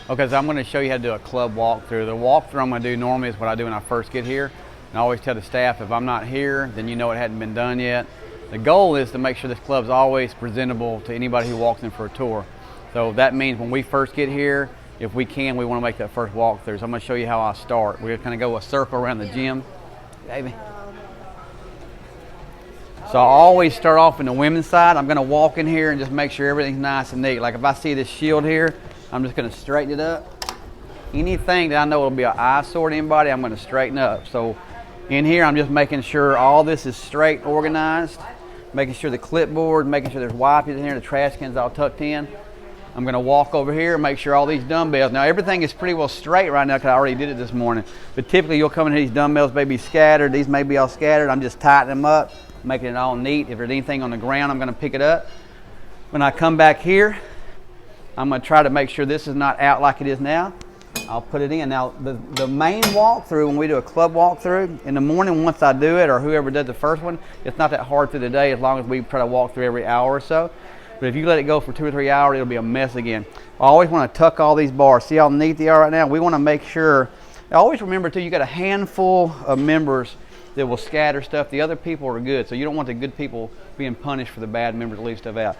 Okay, so I'm going to show you how to do a club walkthrough. The walkthrough I'm going to do normally is what I do when I first get here. And I always tell the staff, if I'm not here, then you know it hadn't been done yet. The goal is to make sure this club's always presentable to anybody who walks in for a tour. So that means when we first get here, if we can, we want to make that first walkthrough. So I'm going to show you how I start. We're going to go a circle around the gym. Baby. So I always start off in the women's side. I'm going to walk in here and just make sure everything's nice and neat. Like if I see this shield here, I'm just going to straighten it up. Anything that I know will be an eyesore to anybody, I'm going to straighten up. So in here, I'm just making sure all this is straight and organized, making sure the clipboard, making sure there's wipes in here, the trash can's all tucked in. I'm going to walk over here and make sure all these dumbbells. Now everything is pretty well straight right now because I already did it this morning. But typically you'll come in here, these dumbbells may be scattered. These may be all scattered. I'm just tightening them up, making it all neat. If there's anything on the ground, I'm going to pick it up. When I come back here, I'm going to try to make sure this is not out like it is now. I'll put it in. Now, the main walkthrough, when we do a club walkthrough, in the morning once I do it, or whoever does the first one, it's not that hard through the day as long as we try to walk through every hour or so. But if you let it go for 2 or 3 hours, it'll be a mess again. I always want to tuck all these bars. See how neat they are right now? We want to make sure. Always remember, too, you got a handful of members that will scatter stuff. The other people are good, so you don't want the good people being punished for the bad members that leave stuff out.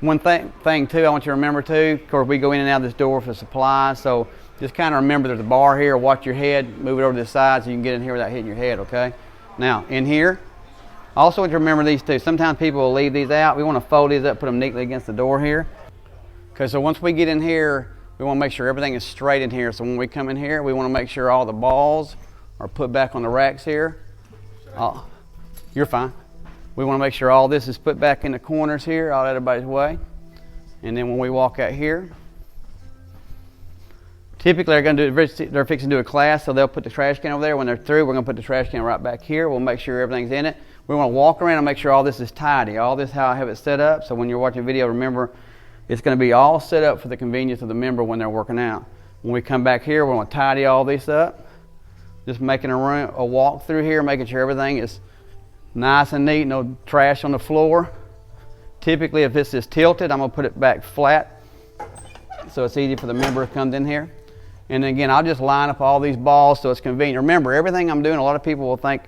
One thing too, I want you to remember too, of course we go in and out this door for supplies, so just kind of remember there's a bar here, watch your head, move it over to the side so you can get in here without hitting your head, okay? Now, in here, also want you to remember these two. Sometimes people will leave these out. We want to fold these up, put them neatly against the door here. Okay, so once we get in here, we want to make sure everything is straight in here. So when we come in here, we want to make sure all the balls are put back on the racks here. Oh, you're fine. We want to make sure all this is put back in the corners here, out of everybody's way. And then when we walk out here, typically they're fixing to do a class, so they'll put the trash can over there. When they're through, we're going to put the trash can right back here. We'll make sure everything's in it. We want to walk around and make sure all this is tidy. All this how I have it set up. So when you're watching a video, remember it's going to be all set up for the convenience of the member when they're working out. When we come back here, we're going to tidy all this up. Just making a walk through here, making sure everything is nice and neat, no trash on the floor. Typically, if this is tilted, I'm going to put it back flat so it's easy for the member who comes in here. And again, I'll just line up all these balls so it's convenient. Remember, everything I'm doing, a lot of people will think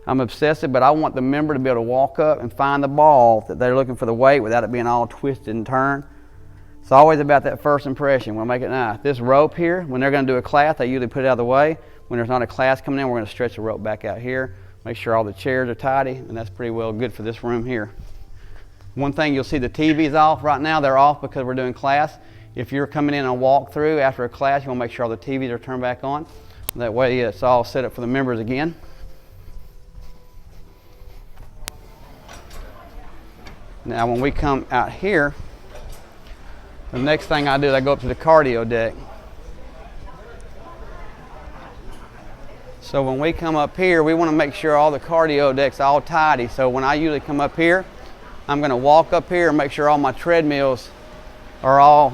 I'm obsessive, but I want the member to be able to walk up and find the ball that they're looking for the weight without it being all twisted and turned. It's always about that first impression. We'll make it nice. This rope here, when they're going to do a class, they usually put it out of the way. When there's not a class coming in, we're going to stretch the rope back out here. Make sure all the chairs are tidy, and that's pretty well good for this room here. One thing, you'll see the TV's off right now. They're off because we're doing class. If you're coming in on a walkthrough after a class, you want to make sure all the TVs are turned back on. That way it's all set up for the members again. Now when we come out here, the next thing I do is I go up to the cardio deck. So when we come up here, we want to make sure all the cardio deck's all tidy. So when I usually come up here, I'm going to walk up here and make sure all my treadmills are all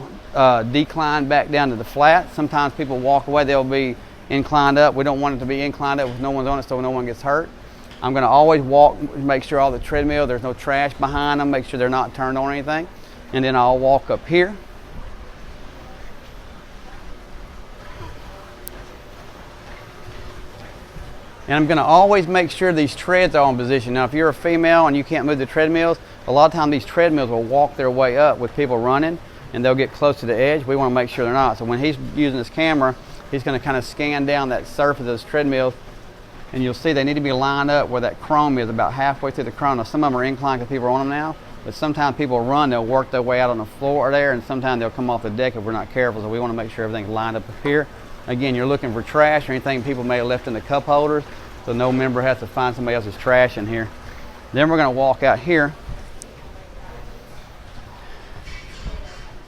declined back down to the flat. Sometimes people walk away, they'll be inclined up. We don't want it to be inclined up with no one's on it so no one gets hurt. I'm going to always walk, make sure all the treadmill, there's no trash behind them, make sure they're not turned on or anything. And then I'll walk up here. And I'm going to always make sure these treads are in position. Now, if you're a female and you can't move the treadmills, a lot of times these treadmills will walk their way up with people running, and they'll get close to the edge. We want to make sure they're not. So when he's using his camera, he's going to kind of scan down that surface of those treadmills, and you'll see they need to be lined up where that chrome is, about halfway through the chrome. Now, some of them are inclined because people are on them now, but sometimes people run, they'll work their way out on the floor there, and sometimes they'll come off the deck if we're not careful. So we want to make sure everything's lined up here. Again, you're looking for trash or anything people may have left in the cup holders, so no member has to find somebody else's trash in here. Then we're going to walk out here.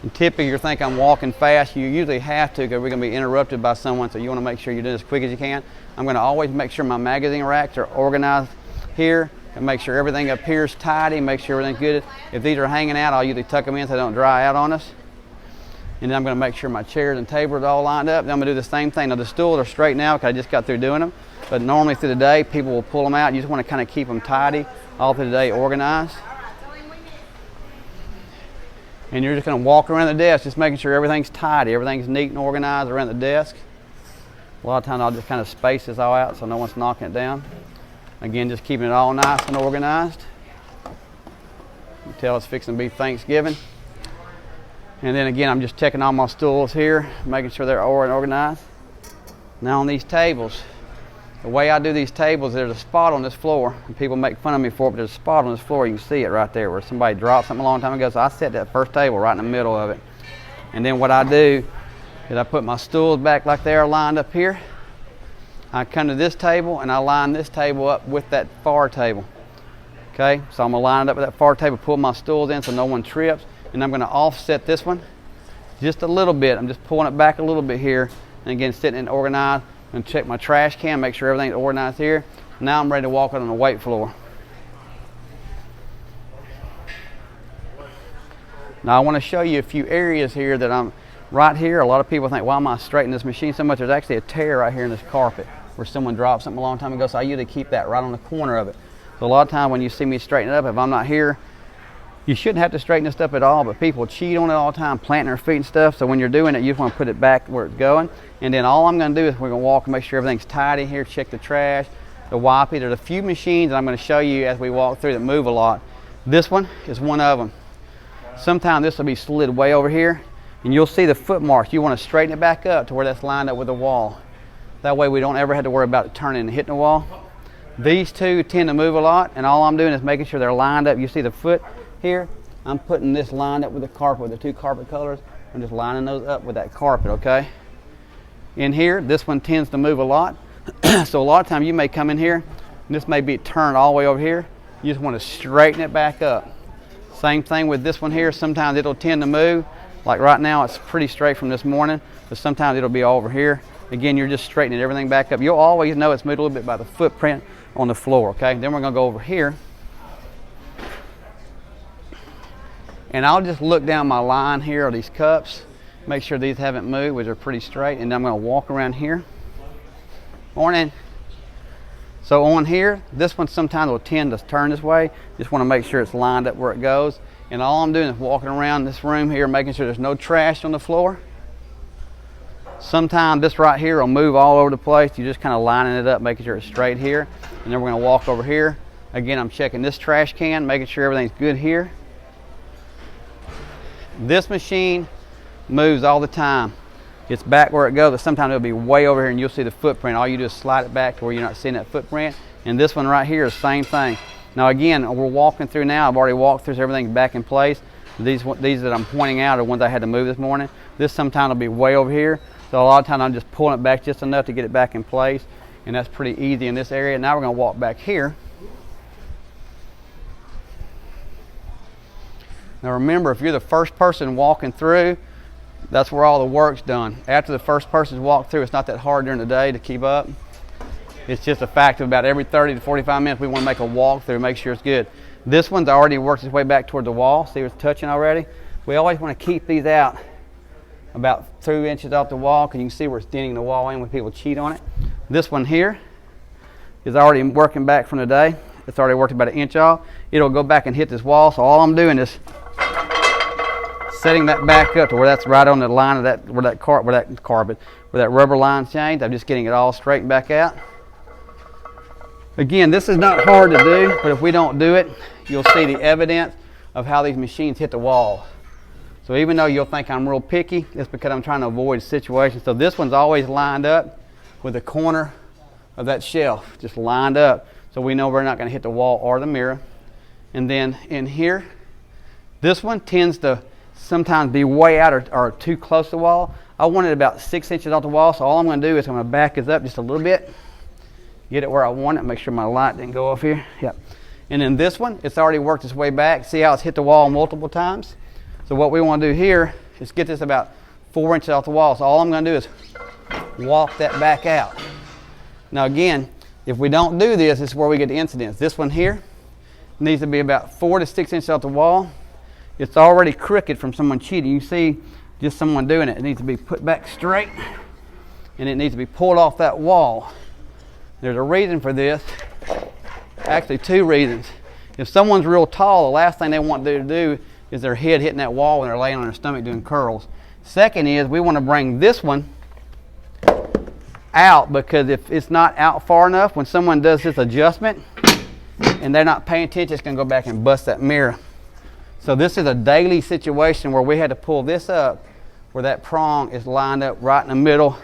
And typically you think I'm walking fast. You usually have to because we're going to be interrupted by someone, so you want to make sure you're doing as quick as you can. I'm going to always make sure my magazine racks are organized here and make sure everything up here is tidy, make sure everything's good. If these are hanging out, I'll usually tuck them in so they don't dry out on us. And then I'm going to make sure my chairs and tables are all lined up. Then I'm going to do the same thing. Now the stools are straight now because I just got through doing them. But normally through the day, people will pull them out. You just want to kind of keep them tidy all through the day, organized. And you're just going to walk around the desk, just making sure everything's tidy, everything's neat and organized around the desk. A lot of times I'll just kind of space this all out so no one's knocking it down. Again, just keeping it all nice and organized. You can tell it's fixing to be Thanksgiving. And then again, I'm just checking all my stools here, making sure they're organized. Now on these tables, the way I do these tables, there's a spot on this floor, and people make fun of me for it, but there's a spot on this floor, you can see it right there, where somebody dropped something a long time ago, so I set that first table right in the middle of it. And then what I do is I put my stools back like they are lined up here. I come to this table, and I line this table up with that far table. Okay, so I'm going to line it up with that far table, pull my stools in so no one trips, and I'm going to offset this one just a little bit. I'm just pulling it back a little bit here, and again, sitting and organized. I'm going to check my trash can, make sure everything's organized here. Now I'm ready to walk out on the weight floor. Now I want to show you a few areas here that I'm right here. A lot of people think, why am I straightening this machine so much? There's actually a tear right here in this carpet where someone dropped something a long time ago, so I usually keep that right on the corner of it. So a lot of times when you see me straighten it up, if I'm not here, you shouldn't have to straighten this up at all, but people cheat on it all the time, planting their feet and stuff. So when you're doing it, you just want to put it back where it's going. And then all I'm going to do is we're going to walk and make sure everything's tidy here, check the trash, the wipey. There's a few machines that I'm going to show you as we walk through that move a lot. This one is one of them. Sometimes this will be slid way over here, and you'll see the foot marks. You want to straighten it back up to where that's lined up with the wall. That way we don't ever have to worry about it turning and hitting the wall. These two tend to move a lot, and all I'm doing is making sure they're lined up. You see the foot here? I'm putting this lined up with the carpet, with the two carpet colors. I'm just lining those up with that carpet, okay? In here, this one tends to move a lot. So a lot of times you may come in here, and this may be turned all the way over here. You just want to straighten it back up. Same thing with this one here. Sometimes it'll tend to move. Like right now, it's pretty straight from this morning, but sometimes it'll be over here. Again, you're just straightening everything back up. You'll always know it's moved a little bit by the footprint on the floor, okay? Then we're gonna go over here. And I'll just look down my line here of these cups, make sure these haven't moved, which are pretty straight, and then I'm gonna walk around here. Morning. So on here, this one sometimes will tend to turn this way. Just wanna make sure it's lined up where it goes. And all I'm doing is walking around this room here, making sure there's no trash on the floor. Sometimes this right here will move all over the place. You're just kind of lining it up, making sure it's straight here. And then we're gonna walk over here. Again, I'm checking this trash can, making sure everything's good here. This machine moves all the time. It's back where it goes, but sometimes it'll be way over here and you'll see the footprint. All you do is slide it back to where you're not seeing that footprint. And this one right here is the same thing. Now again, we're walking through now. I've already walked through, so everything's back in place. These that I'm pointing out are ones I had to move this morning. This sometimes will be way over here. So a lot of times I'm just pulling it back just enough to get it back in place. And that's pretty easy in this area. Now we're gonna walk back here. Now remember, if you're the first person walking through, that's where all the work's done. After the first person's walked through, it's not that hard during the day to keep up. It's just a fact of about every 30 to 45 minutes, we want to make a walk through, make sure it's good. This one's already worked its way back toward the wall. See it's touching already? We always want to keep these out about 2 inches off the wall, because you can see where it's denting the wall in when people cheat on it. This one here is already working back from the day. It's already worked about 1 inch off. It'll go back and hit this wall, so all I'm doing is setting that back up to where that's right on the line of that, where that rubber line changed. I'm just getting it all straightened back out. Again, this is not hard to do, but if we don't do it, you'll see the evidence of how these machines hit the wall. So even though you'll think I'm real picky, it's because I'm trying to avoid situations. So this one's always lined up with the corner of that shelf, just lined up, so we know we're not going to hit the wall or the mirror. And then in here, this one tends to sometimes be way out or too close to the wall. I want it about 6 inches off the wall, so all I'm going to do is I'm going to back this up just a little bit, get it where I want it, make sure my light didn't go off here. Yep. And then this one, it's already worked its way back. See how it's hit the wall multiple times? So what we want to do here is get this about 4 inches off the wall. So all I'm going to do is walk that back out. Now again, if we don't do this, this is where we get the incidents. This one here needs to be about 4 to 6 inches off the wall. It's already crooked from someone cheating. You see just someone doing it. It needs to be put back straight, and it needs to be pulled off that wall. There's a reason for this, actually 2 reasons. If someone's real tall, the last thing they want to do is their head hitting that wall when they're laying on their stomach doing curls. Second is we want to bring this one out, because if it's not out far enough, when someone does this adjustment and they're not paying attention, it's going to go back and bust that mirror. So this is a daily situation where we had to pull this up where that prong is lined up right in the middle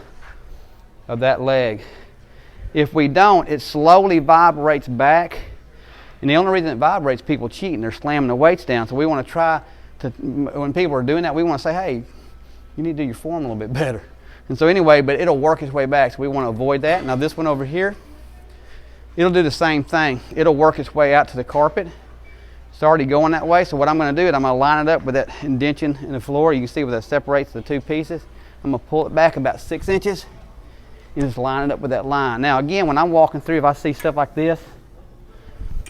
of that leg. If we don't, it slowly vibrates back, and the only reason it vibrates, people cheating, they're slamming the weights down. So we want to try to, when people are doing that, we want to say, hey, you need to do your form a little bit better. And so anyway, but it'll work its way back, so we want to avoid that. Now this one over here, it'll do the same thing. It'll work its way out to the carpet. It's already going that way, so what I'm going to do is I'm going to line it up with that indention in the floor. You can see where that separates the two pieces. I'm going to pull it back about 6 inches and just line it up with that line. Now again, when I'm walking through, if I see stuff like this,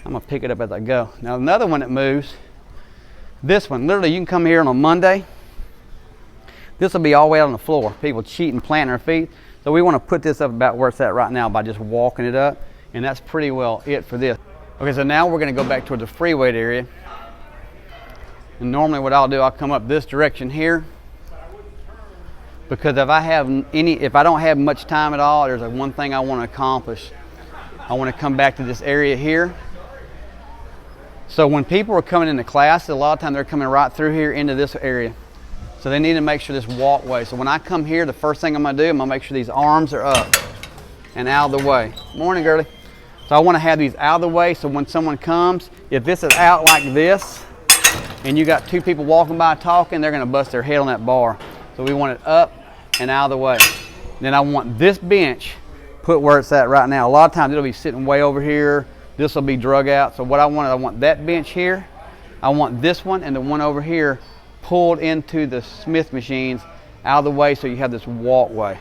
I'm going to pick it up as I go. Now another one that moves, this one, literally you can come here on a Monday. This will be all the way out on the floor. People cheating, planting their feet. So we want to put this up about where it's at right now by just walking it up. And that's pretty well it for this. Okay, so now we're going to go back towards the free weight area. And normally what I'll do, I'll come up this direction here. Because if I don't have much time at all, there's one thing I want to accomplish. I want to come back to this area here. So when people are coming into class, a lot of times they're coming right through here into this area. So they need to make sure this walkway. So when I come here, the first thing I'm going to do, I'm going to make sure these arms are up and out of the way. Morning, girlie. So I want to have these out of the way, so when someone comes, if this is out like this, and you got two people walking by talking, they're going to bust their head on that bar. So we want it up and out of the way. Then I want this bench put where it's at right now. A lot of times it'll be sitting way over here. This will be drug out. So what I want that bench here. I want this one and the one over here pulled into the Smith machines out of the way, so you have this walkway.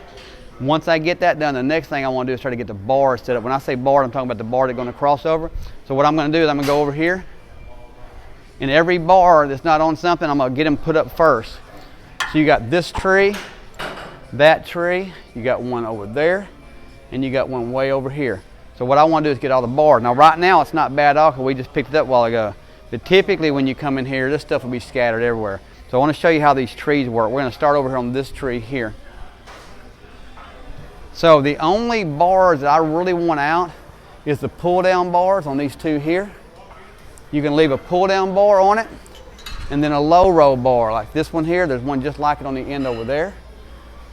Once I get that done, the next thing I want to do is try to get the bar set up. When I say bar, I'm talking about the bar that's going to cross over. So what I'm going to do is I'm going to go over here, and every bar that's not on something, I'm going to get them put up first. So you got this tree, that tree, you got one over there, and you got one way over here. So what I want to do is get all the bars. Now right now it's not bad at all because we just picked it up a while ago. But typically when you come in here, this stuff will be scattered everywhere. So I want to show you how these trees work. We're going to start over here on this tree here. So the only bars that I really want out is the pull down bars on these two here. You can leave a pull down bar on it and then a low roll bar like this one here. There's one just like it on the end over there.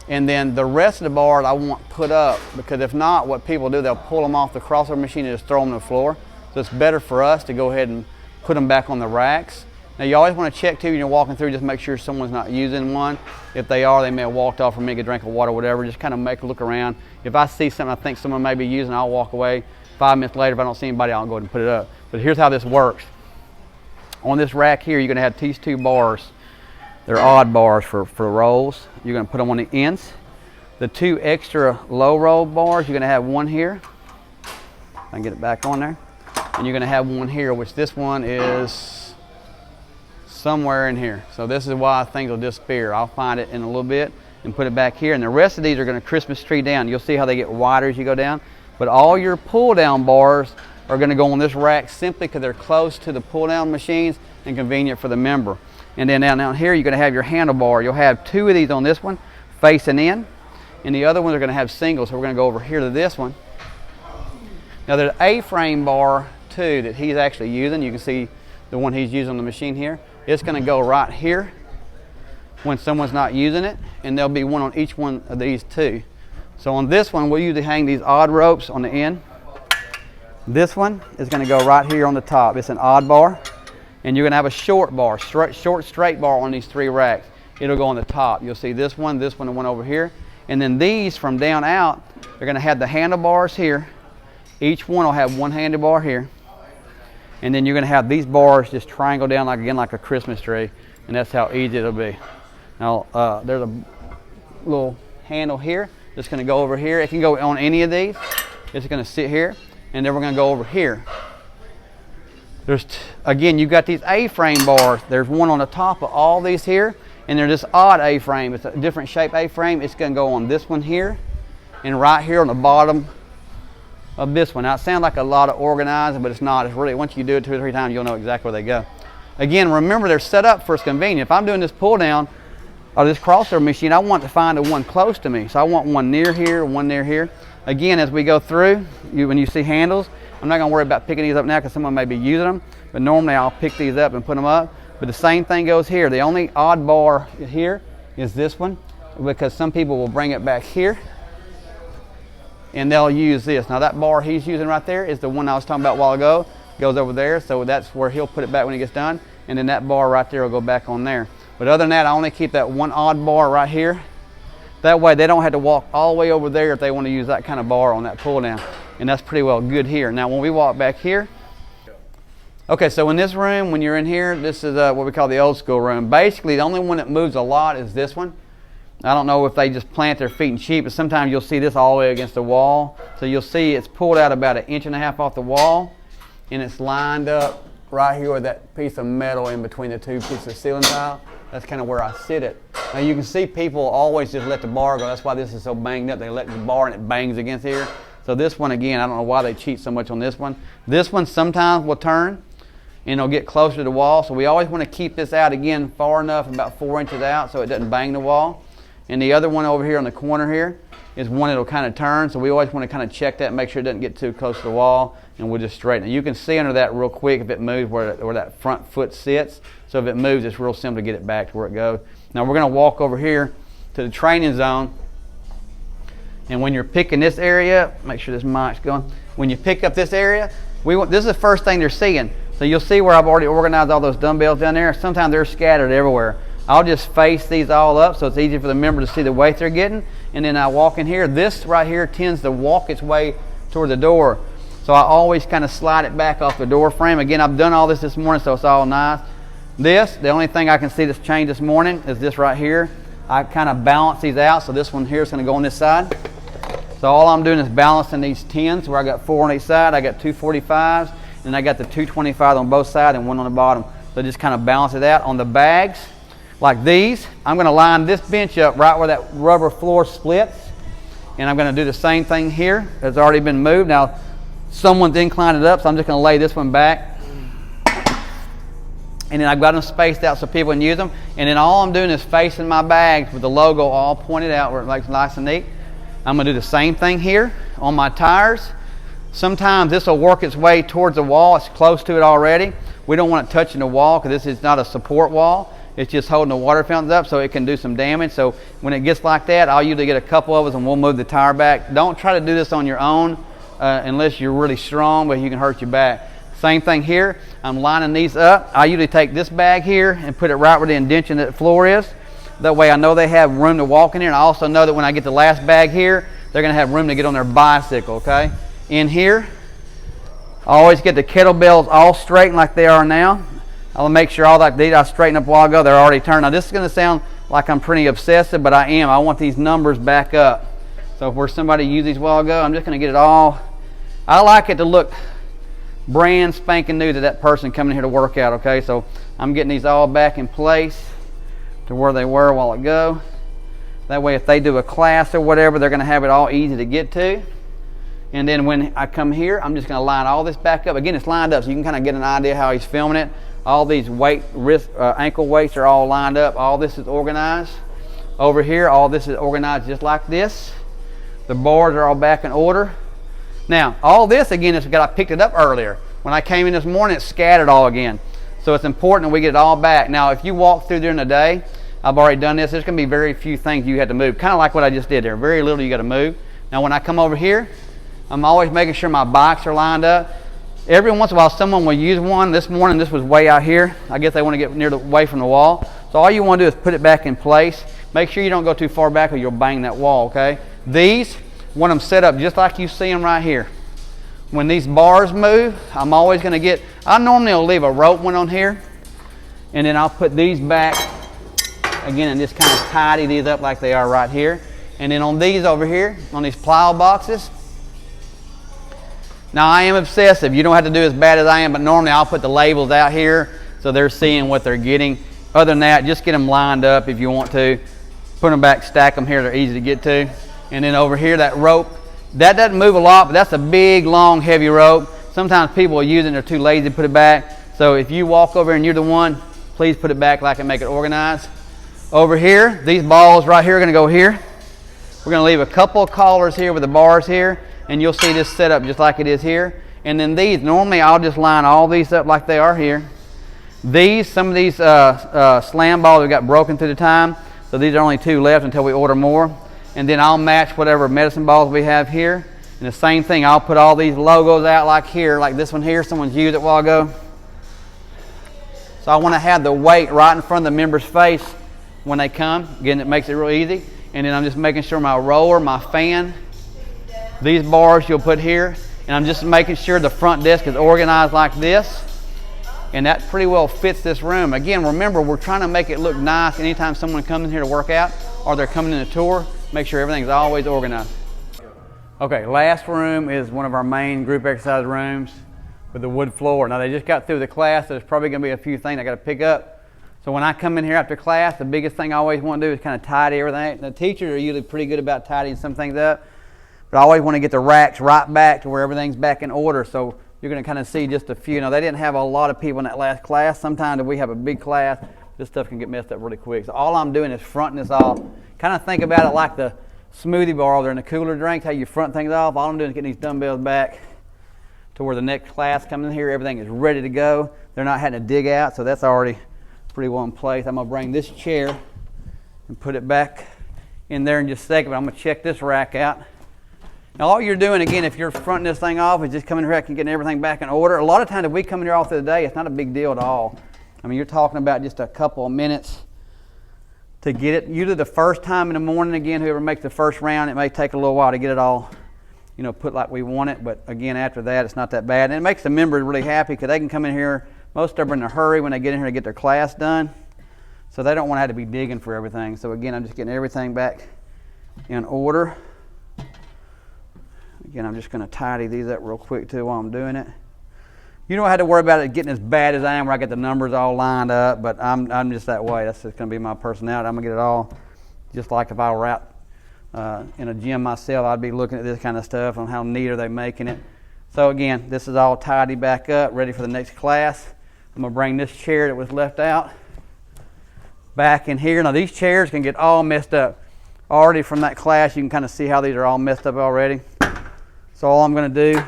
And then the rest of the bars I want put up, because if not, what people do, they'll pull them off the crossover machine and just throw them on the floor. So it's better for us to go ahead and put them back on the racks. Now you always want to check too when you're walking through, just make sure someone's not using one. If they are, they may have walked off for me to get a drink of water or whatever. Just kind of make a look around. If I see something I think someone may be using, I'll walk away. 5 minutes later, if I don't see anybody, I'll go ahead and put it up. But here's how this works. On this rack here, you're going to have these two bars. They're odd bars for rolls. You're going to put them on the ends. The two extra low roll bars, you're going to have one here. I can get it back on there. And you're going to have one here, which this one is somewhere in here. So this is why things will disappear. I'll find it in a little bit and put it back here. And the rest of these are going to Christmas tree down. You'll see how they get wider as you go down. But all your pull down bars are going to go on this rack simply because they're close to the pull down machines and convenient for the member. And then down here, you're going to have your handlebar. You'll have two of these on this one facing in. And the other ones are going to have singles. So we're going to go over here to this one. Now there's an A-frame bar too that he's actually using. You can see the one he's using on the machine here. It's going to go right here when someone's not using it, and there'll be one on each one of these two. So on this one, we'll usually hang these odd ropes on the end. This one is going to go right here on the top. It's an odd bar, and you're going to have a short bar, short straight bar on these three racks. It'll go on the top. You'll see this one, and one over here. And then these from down out, they're going to have the handlebars here. Each one will have one handlebar here. And then you're going to have these bars just triangle down like a Christmas tree, and that's how easy it'll be. Now there's a little handle here that's going to go over here. It can go on any of these. It's going to sit here, and then we're going to go over here. Again, you've got these A-frame bars. There's one on the top of all these here, and they're this odd A-frame. It's a different shape A-frame. It's going to go on this one here, and right here on the bottom of this one. Now it sounds like a lot of organizing, but it's not. It's really, once you do it 2 or 3 times, you'll know exactly where they go. Again, remember they're set up for convenience. If I'm doing this pull down or this crossover machine, I want to find the one close to me. So I want one near here, one near here. Again, as we go through, when you see handles, I'm not gonna worry about picking these up now because someone may be using them, but normally I'll pick these up and put them up. But the same thing goes here. The only odd bar here is this one, because some people will bring it back here and they'll use this. Now that bar he's using right there is the one I was talking about a while ago. Goes over there, so that's where he'll put it back when he gets done, and then that bar right there will go back on there. But other than that, I only keep that one odd bar right here. That way they don't have to walk all the way over there if they want to use that kind of bar on that pull down. And that's pretty well good here. Now when we walk back here, okay, so in this room, when you're in here, this is what we call the old school room. Basically, the only one that moves a lot is this one. I don't know if they just plant their feet and sheep, but sometimes you'll see this all the way against the wall. So you'll see it's pulled out about 1.5 inches off the wall, and it's lined up right here with that piece of metal in between the two pieces of ceiling tile. That's kind of where I sit it. Now you can see people always just let the bar go. That's why this is so banged up. They let the bar and it bangs against here. So this one, again, I don't know why they cheat so much on this one. This one sometimes will turn and it'll get closer to the wall. So we always want to keep this out again far enough, about 4 inches out, so it doesn't bang the wall. And the other one over here on the corner here is one that'll kind of turn. So we always want to kind of check that and make sure it doesn't get too close to the wall, and we'll just straighten it. You can see under that real quick if it moves where that front foot sits. So if it moves, it's real simple to get it back to where it goes. Now we're going to walk over here to the training zone. And when you're picking this area, make sure this mic's going. When you pick up this area, this is the first thing they're seeing. So you'll see where I've already organized all those dumbbells down there. Sometimes they're scattered everywhere. I'll just face these all up so it's easy for the member to see the weight they're getting. And then I walk in here. This right here tends to walk its way toward the door. So I always kind of slide it back off the door frame. Again, I've done all this morning, so it's all nice. The only thing I can see that's changed this morning is this right here. I kind of balance these out. So this one here is going to go on this side. So all I'm doing is balancing these 10s where I got 4 on each side. I got 2 45s, and I got the 2 25s on both sides and one on the bottom. So just kind of balance it out. On the bags, like these, I'm going to line this bench up right where that rubber floor splits. And I'm going to do the same thing here. It's already been moved. Now, someone's inclined it up, so I'm just going to lay this one back. And then I've got them spaced out so people can use them. And then all I'm doing is facing my bags with the logo all pointed out where it looks nice and neat. I'm going to do the same thing here on my tires. Sometimes this will work its way towards the wall. It's close to it already. We don't want it touching the wall because this is not a support wall. It's just holding the water fountains up so it can do some damage. So when it gets like that, I'll usually get a couple of us and we'll move the tire back. Don't try to do this on your own unless you're really strong, but you can hurt your back. Same thing here. I'm lining these up. I usually take this bag here and put it right where the indentation of the floor is. That way I know they have room to walk in here, and I also know that when I get the last bag here, they're going to have room to get on their bicycle, okay? In here, I always get the kettlebells all straightened like they are now. I'll make sure all like these I straightened up a while ago, they're already turned. Now this is going to sound like I'm pretty obsessive, but I am. I want these numbers back up. So if where somebody used these a while ago, I'm just going to get it all. I like it to look brand spanking new to that person coming here to work out, okay? So I'm getting these all back in place to where they were a while ago. That way if they do a class or whatever, they're going to have it all easy to get to. And then when I come here, I'm just going to line all this back up. Again, it's lined up so you can kind of get an idea how he's filming it. All these ankle weights are all lined up. All this is organized. Over here, all this is organized just like this. The bars are all back in order. Now, all this, again, is because I picked it up earlier. When I came in this morning, it scattered all again. So it's important that we get it all back. Now, if you walk through during the day, I've already done this, there's going to be very few things you have to move. Kind of like what I just did there. Very little you got to move. Now, when I come over here, I'm always making sure my bikes are lined up. Every once in a while, someone will use one. This morning, this was way out here. I guess they want to get away from the wall. So all you want to do is put it back in place. Make sure you don't go too far back or you'll bang that wall, okay? These, want them set up just like you see them right here. When these bars move, I'm always going to get, I normally will leave a rope one on here, and then I'll put these back again and just kind of tidy these up like they are right here. And then on these over here, on these plow boxes, now I am obsessive. You don't have to do as bad as I am, but normally I'll put the labels out here so they're seeing what they're getting. Other than that, just get them lined up if you want to. Put them back, stack them here, they're easy to get to. And then over here, that rope, that doesn't move a lot, but that's a big, long, heavy rope. Sometimes people will use it and they're too lazy to put it back. So if you walk over and you're the one, please put it back like and make it organized. Over here, these balls right here are gonna go here. We're gonna leave a couple of collars here with the bars here, and you'll see this set up just like it is here. And then these, normally I'll just line all these up like they are here. Some of these slam balls have got broken through the time, so these are only 2 left until we order more. And then I'll match whatever medicine balls we have here. And the same thing, I'll put all these logos out like here, like this one here, someone's used it a while ago. So I want to have the weight right in front of the member's face when they come. Again, it makes it real easy. And then I'm just making sure my roller, my fan, these bars you'll put here. And I'm just making sure the front desk is organized like this. And that pretty well fits this room. Again, remember, we're trying to make it look nice anytime someone comes in here to work out or they're coming in a tour. Make sure everything's always organized. Okay, last room is one of our main group exercise rooms with the wood floor. Now they just got through the class, so there's probably gonna be a few things I gotta pick up. So when I come in here after class, the biggest thing I always wanna do is kind of tidy everything. The teachers are usually pretty good about tidying some things up, but I always wanna get the racks right back to where everything's back in order. So you're gonna kind of see just a few. Now they didn't have a lot of people in that last class. Sometimes if we have a big class, this stuff can get messed up really quick. So all I'm doing is fronting this off. Kind of think about it like the smoothie bar over there in the cooler drinks, how you front things off. All I'm doing is getting these dumbbells back to where the next class comes in here. Everything is ready to go. They're not having to dig out, so that's already pretty well in place. I'm gonna bring this chair and put it back in there in just a second, but I'm gonna check this rack out. Now all you're doing, again, if you're fronting this thing off, is just coming here and getting everything back in order. A lot of times if we come in here all through the day, it's not a big deal at all. I mean, you're talking about just a couple of minutes to get it. Usually the first time in the morning, again, whoever makes the first round, it may take a little while to get it all, you know, put like we want it. But again, after that, it's not that bad. And it makes the members really happy because they can come in here. Most of them are in a hurry when they get in here to get their class done. So they don't want to have to be digging for everything. So again, I'm just getting everything back in order. Again, I'm just going to tidy these up real quick too while I'm doing it. You don't have to worry about it getting as bad as I am where I get the numbers all lined up, but I'm just that way. That's just going to be my personality. I'm going to get it all just like if I were out in a gym myself, I'd be looking at this kind of stuff on how neat are they making it. So again, this is all tidy back up, ready for the next class. I'm going to bring this chair that was left out back in here. Now these chairs can get all messed up. Already from that class, you can kind of see how these are all messed up already. So all I'm going to do,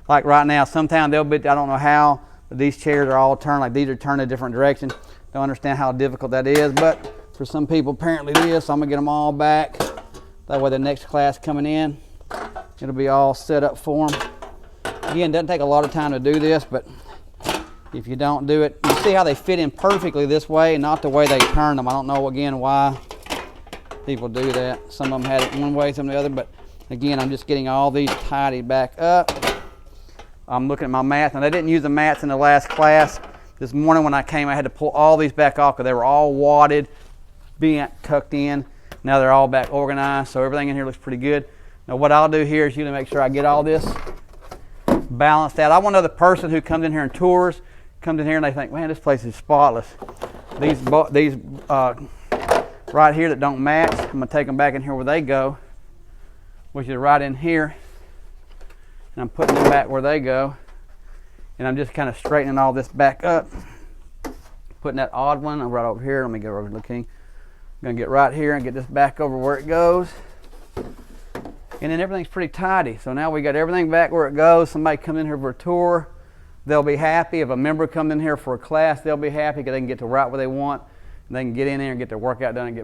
like right now, sometimes they'll be, I don't know how, but these chairs are all turned, like these are turned a different direction. Don't understand how difficult that is, but for some people apparently it is, so I'm going to get them all back. That way the next class coming in, it'll be all set up for them. Again, it doesn't take a lot of time to do this, but if you don't do it, you see how they fit in perfectly this way, not the way they turn them. I don't know, again, why people do that. Some of them had it one way, some the other, but again, I'm just getting all these tidied back up. I'm looking at my mats. Now, they didn't use the mats in the last class. This morning when I came, I had to pull all these back off because they were all wadded, bent, tucked in. Now they're all back organized, so everything in here looks pretty good. Now, what I'll do here is usually make sure I get all this balanced out. I want another person who comes in here and tours, comes in here and they think, man, this place is spotless. These right here that don't match, I'm going to take them back in here where they go, which is right in here. And I'm putting them back where they go. And I'm just kind of straightening all this back up. Putting that odd one right over here. Let me go over to the king. I'm going to get right here and get this back over where it goes. And then everything's pretty tidy. So now we got everything back where it goes. Somebody comes in here for a tour, they'll be happy. If a member comes in here for a class, they'll be happy because they can get to right where they want. And they can get in there and get their workout done and get